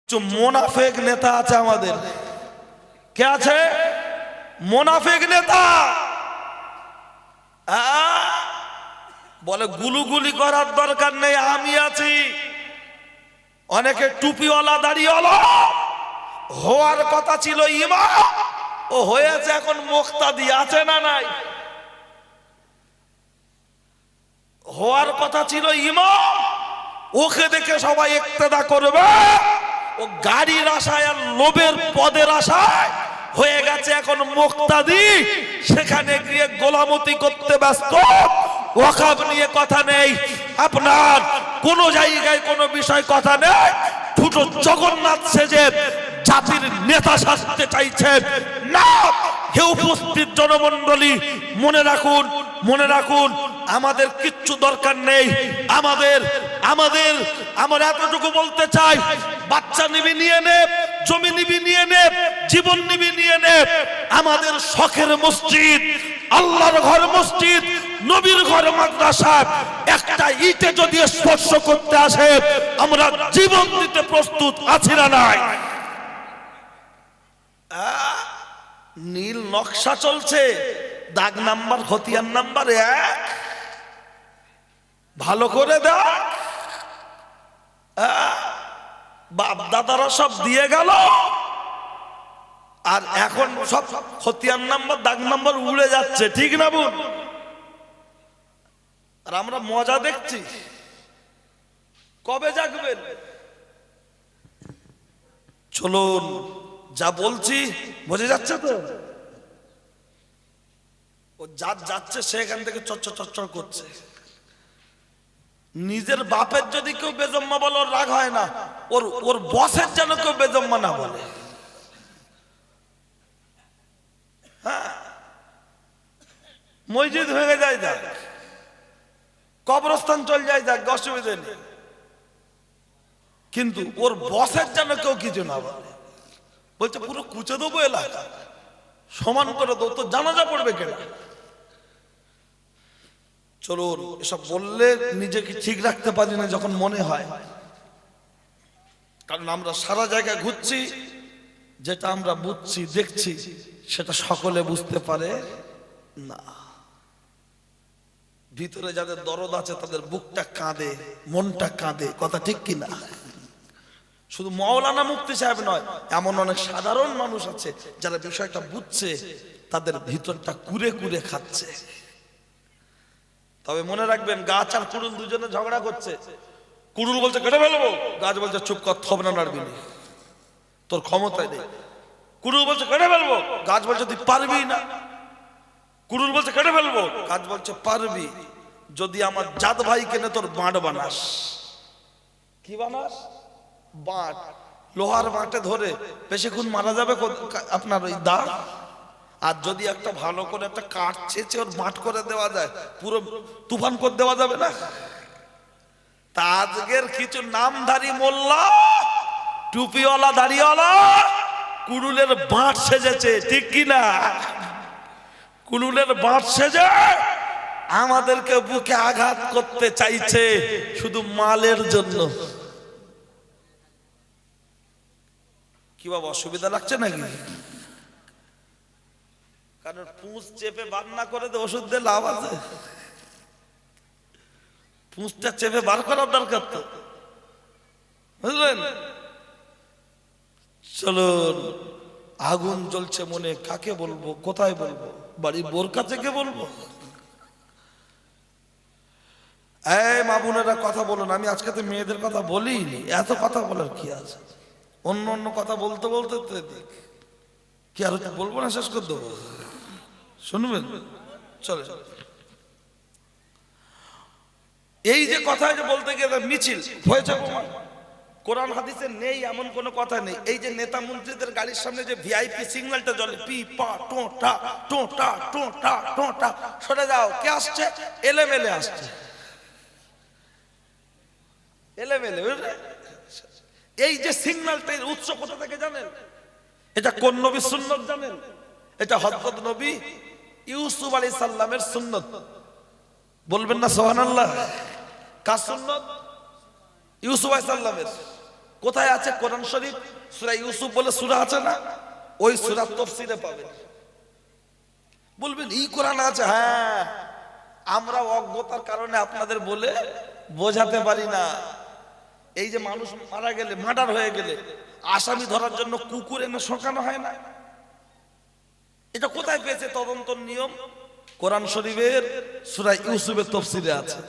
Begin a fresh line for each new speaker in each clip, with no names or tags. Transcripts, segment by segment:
কিছু মোনাফেক নেতা আছে আমাদের। কে আছে? মোনাফেক নেতা। বলে গুলুগুলি করার দরকার নেই, আমি আছি। অনেকে টুপিওয়ালা দাড়িওয়ালা হওয়ার কথা ছিল ইমাম, ও হয়েছে এখন মুক্তাদি। আছে না নাই? হওয়ার কথা ছিল ইমাম, ওকে দেখে সবাই ইক্তেদা করবে। ও গাড়ির আশায় আর লোভের পদের আশায় হয়ে গেছে এখন মুক্তাদি। সেখানে গিয়ে গোলামতি করতে ব্যস্ত। ওয়াকফ নিয়ে কথা নেই, আপনার কোন জায়গায় কোনো বিষয় কথা নেই। ছোট জগন্নাথ সেজে জাতির নেতা সাজতে চাইছে না। হে উপস্থিত জনমণ্ডলী, মনে রাখুন, মনে রাখুন, আমাদের কিচ্ছু দরকার নেই। আমরা এতটুকু বলতে চাই, বাচ্চা নিবি নিয়ে নে, জমি নিবি নিয়ে নে, জীবন নিবি নিয়ে নে। আমাদের শখের মসজিদ, আল্লাহর ঘর মসজিদ, নবীর ঘর মাদ্রাসা, একটা ইটে যদি স্পর্শ করতে আসে আমরা জীবন দিতে প্রস্তুত আছি না নাই? নীল নকশা চলছে, দাগ নাম্বার খতিয়ান নাম্বার 1, ভালো করে দেখ। বাপ দাদারা সব দিয়ে গেল, আর এখন সব খতিয়ান নাম্বার দাগ নাম্বার উড়ে যাচ্ছে, ঠিক না বোন? আর আমরা মজা দেখছি। কবে জাগবেন? চলুন, যা বলছি বোঝা যাচ্ছে তো? ও যা যাচ্ছে সেখান থেকে চচ্চর করছে। নিজের বাপের যদি কেউ বেজম্মা বলে ওর রাগ হয় না, ওর বসের যেন কেউ বেজম্মা না বলে। হ্যাঁ, মসজিদ ভেঙে যায় যাক, কবরস্থান চলে যায় যাক, অসুবিধা নেই, কিন্তু ওর বসের যেন কেউ কিছু না বলে। বলছে পুরো কুচে দেবো এলাকা, সমান করে দেবো, তো জানাজা পড়বে কেন? চলুন, এসব বললে নিজেকে ঠিক রাখতে পারি না যখন মনে হয়। কারণ আমরা সারা জায়গায় ঘুরছি, যেটা আমরা বুঝছি দেখছি সেটা সকলে বুঝতে পারে না। ভিতরে যাদের দরদ আছে তাদের বুকটা কাঁদে, মনটা কাঁদে, কথা ঠিক কিনা? শুধু মাওলানা মুফতি সাহেব নয়, এমন অনেক সাধারণ মানুষ আছে যারা বিষয়টা বুঝছে, তাদের ভিতরটা কুরে কুরে খাচ্ছে। তবে মনে রাখবেন, গাছ আর কুড়ুল দুজনে ঝগড়া করছে। কুড়ুল বলছে কেটে ফেলবো, গাছ বলছে চুপ কর, থব না নাড়বি না, তোর ক্ষমতায় নেই। কুড়ুল বলছে কেটে ফেলবো, গাছ বলছে তুই পারবি না। কুড়ুল বলছে কেটে ফেলবো, গাছ বলছে পারবি যদি আমার জাত ভাই কেনে তোর বাঁট বানাস। কি বানাস? বাঁট। লোহার বাঁটে ধরে বেশিক্ষণ মারা যাবে আপনার ওই দা। আর যদি একটা ভালো করে একটা কাঠ ছেঁচে ওর বাঁট করে দেওয়া যায়, পুরো তুফান করে দেওয়া যাবে না? তা আজকের কিছু নামধারী মোল্লা, টুপিওয়ালা দাড়িওয়ালা কুড়ুলের বাঁট সেজেছে, ঠিক কিনা? কুড়ুলের বাঁট সেজে আমাদেরকে বুকে আঘাত করতে চাইছে শুধু মালের জন্য। কি বাবা, অসুবিধা লাগছে নাকি? কারণ পুঁছ চেপে বার না করে তো ওষুধ দিয়ে লাভ আছে? পুঁছটা চেপে বার করার দরকার তো, বুঝলেন? চলুন, আগুন জ্বলছে মনে, কাকে বলবো, কোথায় বলবো? বাড়ির বোর কাছে কে বলবো? এই মা বোনেরা কথা বলুন। আমি আজকে তো মেয়েদের কথা বলিনি, এত কথা বলার কি আছে? অন্য অন্য কথা বলতে বলতে কি আর বলবো না, শেষ করে দেবো? শুনবেন? চলে, এই যে কথা যে বলতে গেলে মিছিল হয়েছে, কোরআন হাদিসে নেই এমন কোনো কথা নেই। এই যে নেতা মন্ত্রীদের গাড়ির সামনে যে ভিআইপি সিগন্যালটা জ্বলে, পি পা টোটা টোটা টোটা টোটা, সরে যাও, কে আসছে? এলেমেলে আসছে, এলেমেলে। এই যে সিগন্যালটার উৎস কোথা থেকে জানেন? এটা কোন নবীর সুন্নত জানেন? এটা হযরত নবী ইউসুফ আলাইহিস সালামের সুন্নত। বলবেন না সুবহানাল্লাহ? কার সুন্নত? ইউসুফ আলাইহিস সালামের। কোথায় আছে? কোরআন শরীফ সূরা ইউসুফ বলে সূরা আছে না, ওই সূরার তাফসীরে পাবেন। বলবেন এই কোরআন আছে? হ্যাঁ, আমরা অজ্ঞতার কারণে আপনাদের বলে বোঝাতে পারি না। এই যে মানুষ মারা গেলে, মার্ডার হয়ে গেলে আসামি ধরার জন্য কুকুর এনে শোকানো হয় না, এটা কোথায় পেয়েছে তদন্তর নিয়ম? কোরআন শরীফের সূরা ইউসুফের তাফসীরে আছে।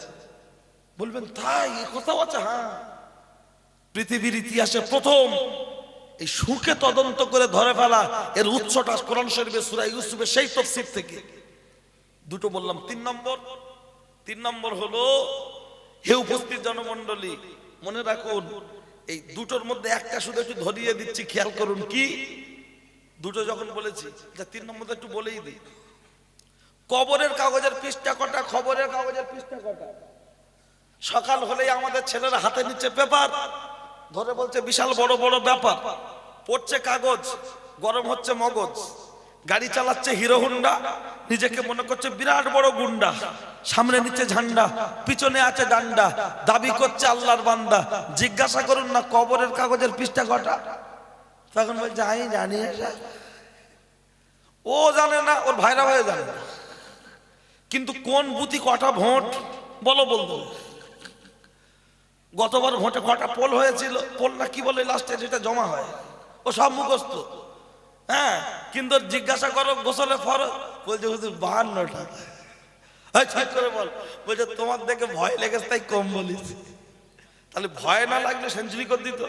বলবেন তাই, এই কথাও আছে? হ্যাঁ, পৃথিবীর ইতিহাসে প্রথম এই সুখে তদন্ত করে ধরে ফেলা, এর উৎসটা কোরআন শরীফের সূরা ইউসুফের সেই তাফসীর থেকে। দুটো বললাম। তিন নম্বর হলো, হে উপস্থিত জনমণ্ডলী, মনে রাখুন এই দুটোর মধ্যে একটা শুধু একটু ধরিয়ে দিচ্ছি, খেয়াল করুন। কি দুটো যখন বলেছি, তিন নম্বরটা একটু বলেই দিই। কবরের কাগজের পৃষ্ঠা কটা? খবরের কাগজের পৃষ্ঠা কটা? সকাল হলেই আমাদের ছেলেরা হাতে নিচ্ছে পেপার, ধরে বলছে বিশাল বড় বড় ব্যাপার, পড়ছে কাগজ, গরম হচ্ছে মগজ, গাড়ি চালাচ্ছে হিরো হুন্ডা, নিজেকে মনে করছে বিরাট বড় গুন্ডা, সামনে নিচে ঝান্ডা, পিছনে আছে ডান্ডা, দাবি করছে আল্লাহর বান্দা। জিজ্ঞাসা করুন না কবরের কাগজের পৃষ্ঠা কটা? তখন বলছে আমি জানি না। ও জানে না, ওর ভাইরা ভাই জানে না। কিন্তু কোন বুথি কটা ভোট বলো, বলবো। গতবার ভোটে কটা পোল হয়েছিল, পোল না কি বলে লাস্টে যেটা জমা হয়, ও সব মুখস্থ। হ্যাঁ, কিন্তু জিজ্ঞাসা করো গোসলে ফরজ, বলছে হুজুর 52টা। ঠিক করে বল, বলছে তোমার দেখে ভয় লেগেছে তাই কম বলিস। তাহলে ভয় না লাগলে সেঞ্চুরি করে দিত।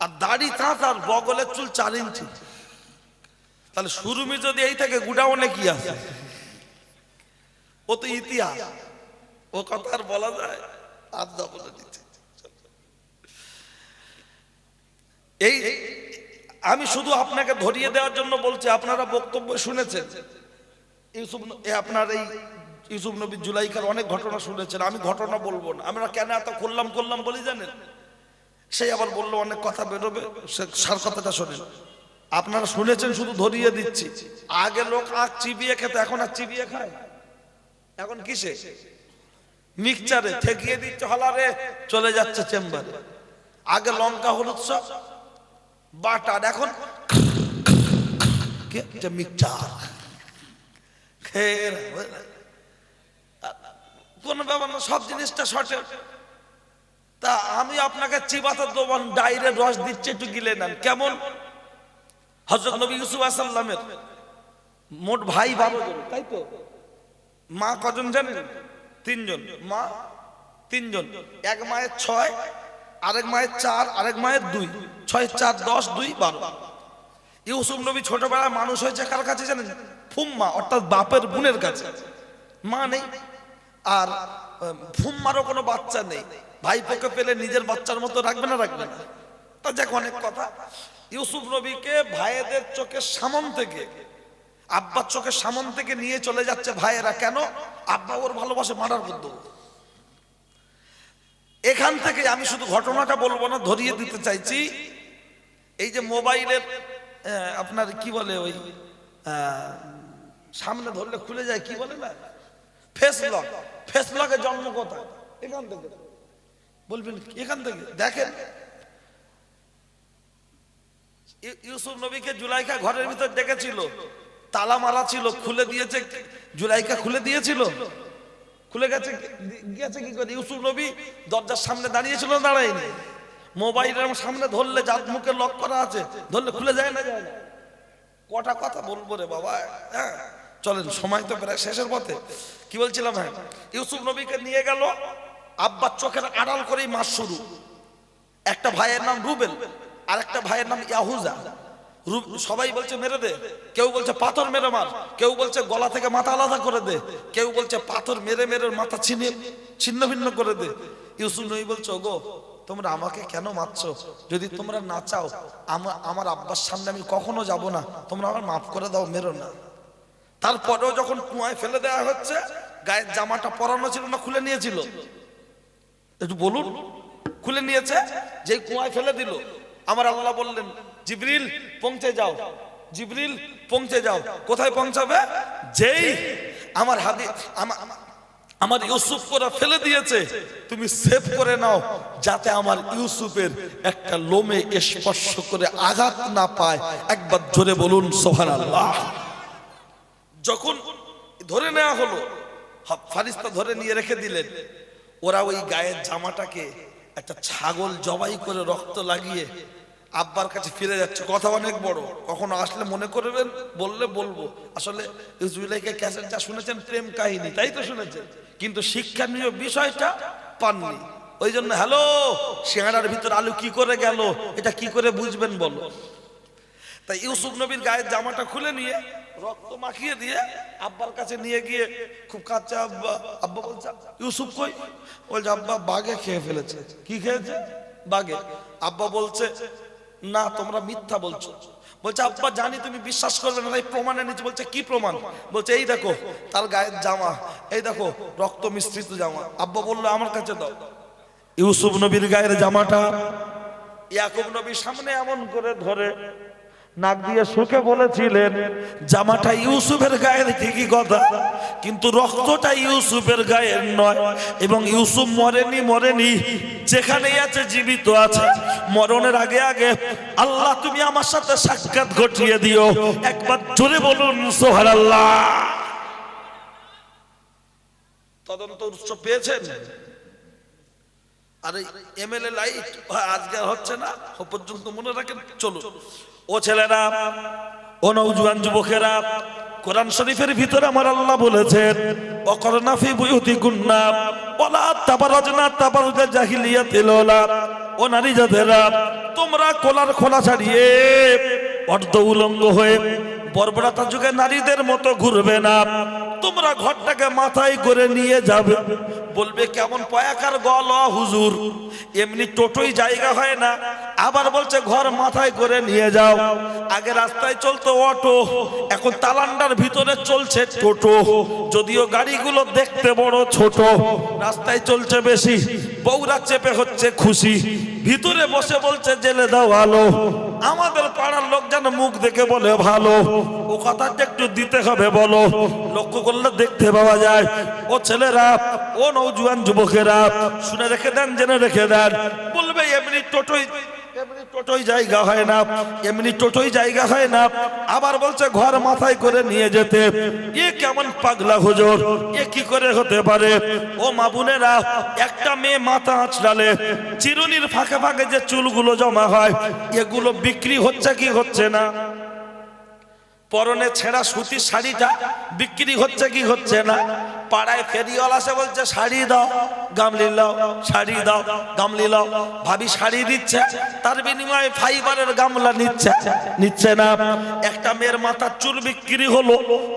আর দাড়ি তাঁত আর বগলের চুল 4 ইঞ্চি। তাহলে সুরুমি যদি এই থেকে গুডাউনে কি আছে? ও তো ইতিহাস, ও কথা আর বলা যায়? আদা বলে দিচ্ছে। এই আমি শুধু আপনাকে ধরিয়ে দেওয়ার জন্য বলছি, আপনারা বক্তব্য শুনেছেন ইউসুফ, আপনার এই ইউসুফ নবী জুলাইখার অনেক ঘটনা শুনেছেন। আমি ঘটনা বলবো না। আমরা কেন এত করলাম বলি জানেন? সেই আবার বললো অনেক কথা বেরোবে, সার কথাটা শোনেন। আপনারা শুনেছেন, শুধু ধরিয়ে দিচ্ছি। আগে লোক আখ চিবিয়ে খেতে, এখন আর চিবিয়ে খায়। এখন কিসে? মিক্সচারে ঠেকিয়ে দিচ্ছে, হলারে চলে যাচ্ছে চেম্বারে। আগে লঙ্কা হলুদ সব বাটার, এখন মিক্সচার কোন ব্যাপার না, সব জিনিসটা সঠিক। তা আমি আপনাকে চিবাতে দেবো, ডাইরেক্ট রস দিচ্ছে, একটু গিলে নেন। কেমন? হযরত নবী ইউসুফ আলাইহিস সালামের মোট ভাই 12 জন, তাই তো? মা কজন জানেন? 3 জন। মা 3 জন, এক মায়ের 6, আরেক মায়ের 4, আরেক মায়ের 2, 6 4 10, 2 12। ইউসুফ নবী ছোটবেলায় মানুষ হয়েছে কার কাছে জানেন? ফুম্মা, অর্থাৎ বাপের বোনের কাছে। মা নেই, আর ফুম্মারও কোনো বাচ্চা নেই। ভাইপোকে পেলে নিজের বাচ্চার মতো রাখবে না? রাখবে না। তা যাক, অনেক কথা। ইউসুফ নবীকে ভাইদের চোখের সামন থেকে, আব্বার চোখের সামন থেকে নিয়ে চলে যাচ্ছে ভাইয়েরা। কেন? আব্বা ওর ভালোবাসে, মার্ডার করত। এখান থেকে আমি শুধু ঘটনাটা বলবো না, ধরিয়ে দিতে চাইছি। এই যে মোবাইলের আপনার কি বলে, ওই সামনে ধরলে খুলে যায়, কি বলে না, ফেস লক। ফেস লকের জন্ম কোথায়? এখান থেকে। বলবেন এখান থেকে? দেখেন, ইউসুফ নবীকে জুলাইখা ঘরের ভিতর ডেকেছিল, তালা মারা ছিল, খুলে দিয়েছে। জুলাইখা খুলে দিয়েছিল, খুলে গেছে। গেছে কি করে? ইউসুফ নবী দরজার সামনে দাঁড়িয়েছিল, দাঁড়ায়নি। মোবাইলের সামনে ধরলে, যার মুখে লক করা আছে, ধরলে খুলে যায় না? যায় না। কটা কথা বলবো রে বাবা। হ্যাঁ, চলেন, সময় তো প্রায় শেষের পথে। কি বলছিলাম? হ্যাঁ, ইউসুফ নবীকে নিয়ে গেল, আব্বার চোখের আড়াল করেই মাস শুরু। একটা ভাইয়ের নাম রুবেল, আর একটা ভাইয়ের নাম ইয়াহুজা। সবাই বলছে মেরে দে, কেউ বলছে পাথর মেরে মার, কেউ বলছে গলা থেকে মাথা আলাদা করে দে, কেউ বলছে পাথর মেরে মেরে মাথা ছিন্ন ভিন্ন করে দে। ইউসুফ নবী বলছে, ওগো তোমরা আমাকে কেন মারছো? যদি তোমরা না চাও আমার আব্বার সামনে আমি কখনো যাব না, তোমরা আমার মাফ করে দাও, মেরো না। তারপরেও যখন কুয়ায় ফেলে দেওয়া হচ্ছে, গায়ের জামাটা পরানো ছিল না, খুলে নিয়েছিল? একটু বলুন। খুলে নিয়েছে, যেই কুয়ায় ফেলে দিল, আমার আল্লাহ বললেন, জিবরিল পৌঁছে যাও, জিবরিল পৌঁছে যাও। কোথায় পৌঁছাবে? যেই আমার হাবিব আমার ইউসুফ করে ফেলে দিয়েছে, তুমি সেভ করে নাও যাতে আমার ইউসুফের একটা লোমে স্পর্শ করে আঘাত না পায়। একবার জোরে বলুন সুবহানাল্লাহ। যখন ধরে নেওয়া হলো, ফারিস্তা ধরে নিয়ে রেখে দিলেন, ওরা ওই গায়ের জামাটাকে একটা ছাগল জবাই করে রক্ত লাগিয়ে আব্বার কাছে ফিরে যাচ্ছে। কথা অনেক বড়, কখনো আসলে মনে করবেন, বললে বলবো। আসলে জুলাইকা ক্যাসেট যা শুনেছেন প্রেম কাহিনী, তাই তো শুনেছেন, কিন্তু শিক্ষণীয় বিষয়টা পাননি। ওই জন্য হ্যালো, সিঙ্গাড়ার ভিতর আলু কি করে গেল, এটা কি করে বুঝবেন বলো। তাই ইউসুফ নবীর গায়ের জামাটা খুলে নিয়ে রক্ত মাখিয়ে দিয়ে আব্বার কাছে নিয়ে গিয়ে খুব কাঁচা। আব্বা, আব্বা বলছে ইউসুফ কই? বলছে আব্বা বাঘে খেয়ে ফেলেছে। কি খেয়েছে? বাঘে। আব্বা বলছে না, তোমরা মিথ্যা বলছো। বলছে আব্বা জানি তুমি বিশ্বাস করবে না, তাই প্রমাণ এনেছি। বলছে কি প্রমাণ? বলছে এই দেখো তার গায়ের জামা, এই দেখো রক্ত মিশ্রিত জামা। আব্বা বললো আমার কাছে দাও। ইউসুফ নবীর গায়ের জামাটা ইয়াকুব নবীর সামনে এমন করে ধরে নাক দিয়ে শুকে বলেছিলেন, জামাটা ইউসুফের গায়ের ঠিকই কথা, কিন্তু রক্তটা ইউসুফের গায়ের নয়। এবং ইউসুফ মরেনি, যেখানেই আছে জীবিত আছে। মরণের আগে আগে আল্লাহ তুমি আমার সাথে সাক্ষাৎ ঘটিয়ে দিও। একবার জোরে বলুন সুবহানাল্লাহ। তদন্ত উৎস পেয়েছেন? আরে এমএলএ লাইট আজকে হচ্ছে না, ও পর্যন্ত মনে রাখেন। চলো ও ছেলেরা, ও নওজোয়ান যুবকেরা, কোরআন শরীফের ভিতরে আমার আল্লাহ বলেছেন ওয়াকরনা ফি বুয়ুতিকুন্না ওয়ালা তাবারাজনা তাবারুজা জাহিলিয়াতিল উলা। ও নারী জাতেরা, তোমরা কোলার খোলা ছাড়িয়ে অর্ধ উলঙ্গ হয়ে বর্বরতা যুগে নারীদের মতো ঘুরবে না। তোমরা ঘরটাকে মাথায় করে নিয়ে যাবে। বলবে কেমন পয়াকার গল হুজুর, এমনি টোটোই জায়গা হয় না। আবার বলছে ঘর মাথায় করে নিয়ে যাও। আগে রাস্তায় চলতো অটো, এখন তালান্ডার ভিতরে চলছে টোটো। যদিও গাড়িগুলো দেখতে বড় ছোট, রাস্তায় চলছে বেশি। বউরা চেপে হচ্ছে খুশি, ভিতরে বসে বলছে জেলে দাও আলো। আমাদের পাড়ার লোক যেন মুখ দেখে বলে ভালো। ও কথাটা একটু দিতে হবে বলো, লক্ষ্য করলে দেখতে পাওয়া যায়। ও ছেলেরা, ও নওজোয়ান যুবকেরা, শুনে রেখে দেন, জেনে রেখে দেন। বলবে এমনি টোটোই জায়গা হয় না, এমনি টোটোই জায়গা হয় না। আবার বলছে ঘর মাথায় করে নিয়ে যেতে। এ কেমন পাগলা হুজুর, এ কি করে হতে পারে? ও মা বোনেরা, একটা মেয়ে মাথা আঁচড়ালে চিরুনির ফাঁকে ফাঁকে যে চুলগুলো জমা হয়, এগুলো বিক্রি হচ্ছে কি হচ্ছে না? পরনে ছেঁড়া সুতির শাড়িটা বিক্রি হচ্ছে কি হচ্ছে না? পাড়ায় ফেরিওয়ালা সে বলছে শাড়ি দাও গামলি লাও, শাড়ি দাও গামলি লাও। ভাবি শাড়ি দিচ্ছে, তার বিনিময়ে ফাইবারের গামলা নিচ্ছে না। একটা মেয়ের মাথার চুল বিক্রি হলো,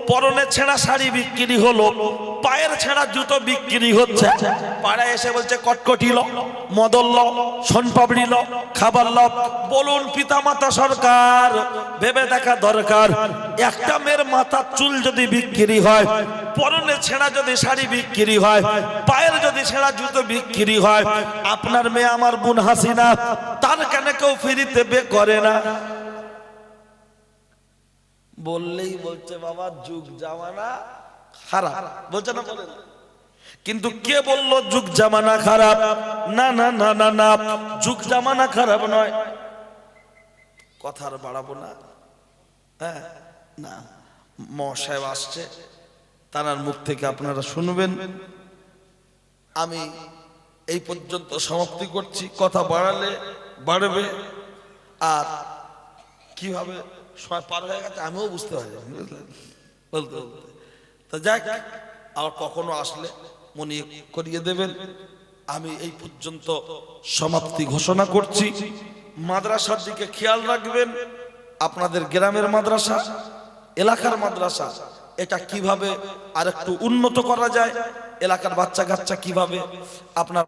পরনে ছেঁড়া শাড়ি বিক্রি হলো, পায়ের ছেঁড়া জুতো বিক্রি হচ্ছে। পাড়ায় এসে বলছে কটকটি লো, মদল লো, সোনপাপড়ি লো, খাবার লো। বলুন পিতামাতা সরকার, ভেবে দেখা দরকার। একটা মেয়ের মাথার চুল যদি বিক্রি হয়, পরনে ছেঁড়া যদি শাড়ি বিক্রি হয়, পায়ের যদি ছেঁড়া জুতো বিক্রি হয়, আপনার মেয়ে আমার বোন হাসিনা, তার কেন কেউ ফ্রিতে বে করে না? বললেই বলছে বাবা যুগ জামানা খারাপ, বলছে না বলেন? কিন্তু কে বললো যুগ জামানা খারাপ? না না না না না, যুগ জামানা খারাপ নয়। কথা আর বাড়াবো না। হ্যাঁ না, মহাশয় আসছে, তার মুখ থেকে আপনারা শুনবেন। আমি এই পর্যন্ত সমাপ্তি করছি। কথা বাড়ালে বাড়বে, আর কিভাবে সময় পার হয়ে গেছে আমিও বুঝতে পারি বলতে বলতে। তা যাক, আর কখনো আসলে মনে করিয়ে দেবেন। আমি এই পর্যন্ত সমাপ্তি ঘোষণা করছি। মাদ্রাসার দিকে খেয়াল রাখবেন। আপনাদের গ্রামের মাদ্রাসা, এলাকার মাদ্রাসা, এটা কিভাবে আরেকটু উন্নত করা যায়, এলাকার বাচ্চা কাচ্চা কিভাবে আপনার